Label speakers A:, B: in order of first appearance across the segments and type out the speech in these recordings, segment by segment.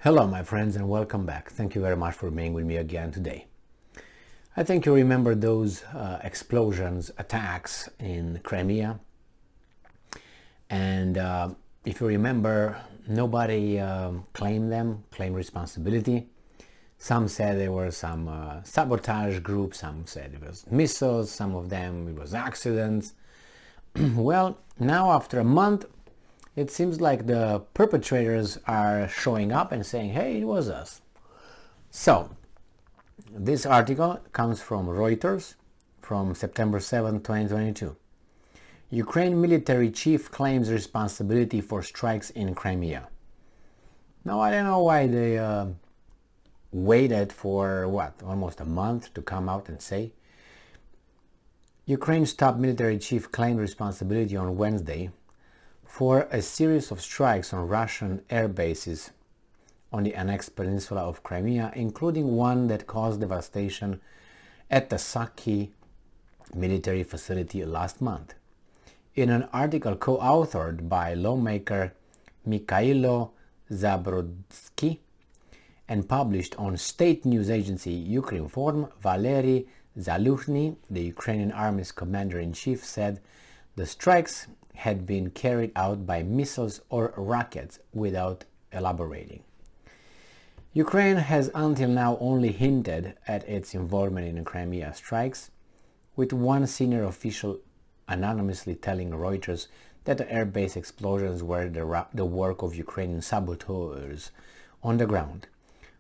A: Hello my friends and welcome back. Thank you very much for being with me again today. I think you remember those explosions, attacks in Crimea, and if you remember, nobody claimed responsibility. Some said there were some sabotage groups, some said it was missiles, some of them it was accidents. Well, now after a month, it seems like the perpetrators are showing up and saying, hey, it was us. So, this article comes from Reuters from September 7, 2022. Ukraine military chief claims responsibility for strikes in Crimea. Now, I don't know why they waited for, almost a month to come out and say. Ukraine's top military chief claimed responsibility on Wednesday for a series of strikes on Russian air bases on the annexed peninsula of Crimea, including one that caused devastation at the Saki military facility last month. In an article co-authored by lawmaker Mikhailo Zabrodsky and published on state news agency Ukrinform, Valery Zalukhny, the Ukrainian army's commander-in-chief, said the strikes had been carried out by missiles or rockets without elaborating. Ukraine has until now only hinted at its involvement in Crimea strikes, with one senior official anonymously telling Reuters that the airbase explosions were the work of Ukrainian saboteurs on the ground,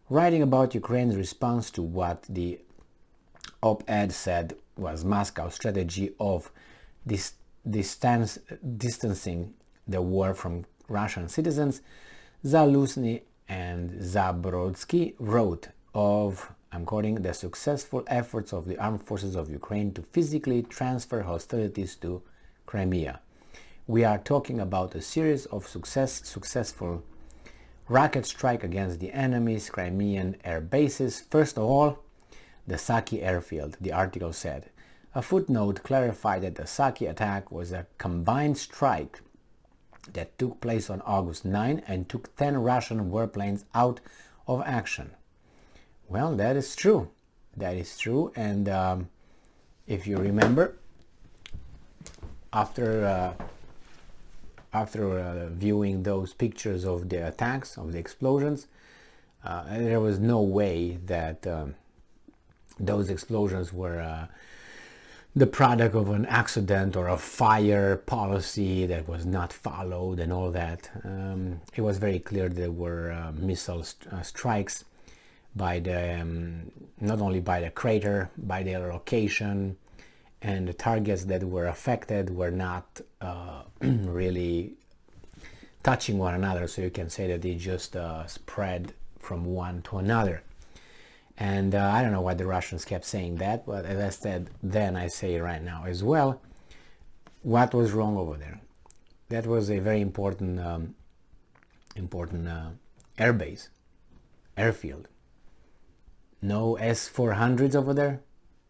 A: writing about Ukraine's response to what the op-ed said was Moscow's strategy of distancing the war from Russian citizens. Zalukhny and Zabrodsky wrote of, I'm quoting, the successful efforts of the armed forces of Ukraine to physically transfer hostilities to Crimea. We are talking about a series of successful rocket strike against the enemy's Crimean air bases. First of all, the Saki airfield, the article said. A footnote clarified that the Saki attack was a combined strike that took place on August 9 and took 10 Russian warplanes out of action. Well, that is true. That is true. And if you remember, after viewing those pictures of the attacks, of the explosions, there was no way that those explosions were the product of an accident or a fire policy that was not followed and all that. It was very clear there were missile strikes by the not only by the crater, by their location, and the targets that were affected were not really touching one another, so you can say that they just spread from one to another. And I don't know why the Russians kept saying that, but as I said then, I say right now as well, what was wrong over there? That was a very important airbase, airfield. No S-400s over there.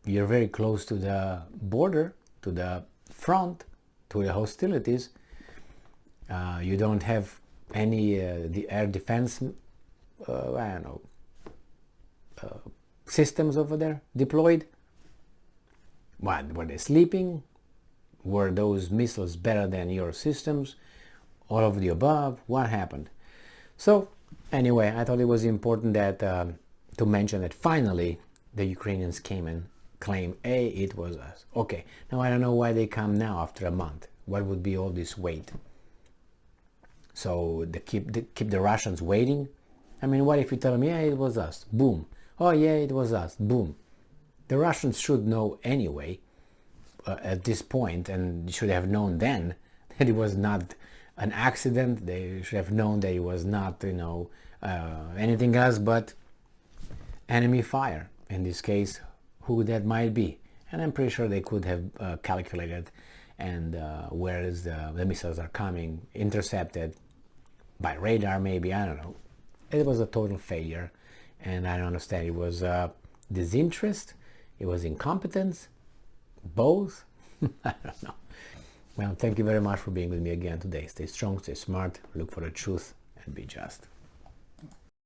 A: You're very close to the border, to the front, to the hostilities. You don't have any the air defense, I don't know, systems over there deployed. What, were they sleeping? Were those missiles better than your systems? All of the above? What happened? So anyway, I thought it was important that to mention that finally the Ukrainians came and claimed, hey, it was us. Okay, now I don't know why they come now after a month. What would be all this wait? So they keep the Russians waiting? I mean, what if you tell them, yeah, it was us? Boom. Oh yeah, it was us. Boom. The Russians should know anyway at this point, and should have known then that it was not an accident. They should have known that it was not, anything else but enemy fire. In this case, who that might be. And I'm pretty sure they could have calculated and where the missiles are coming, intercepted by radar maybe, I don't know. It was a total failure. And I don't understand, it was disinterest, it was incompetence, both. I don't know. Well, thank you very much for being with me again today. Stay strong, stay smart, look for the truth, and be just.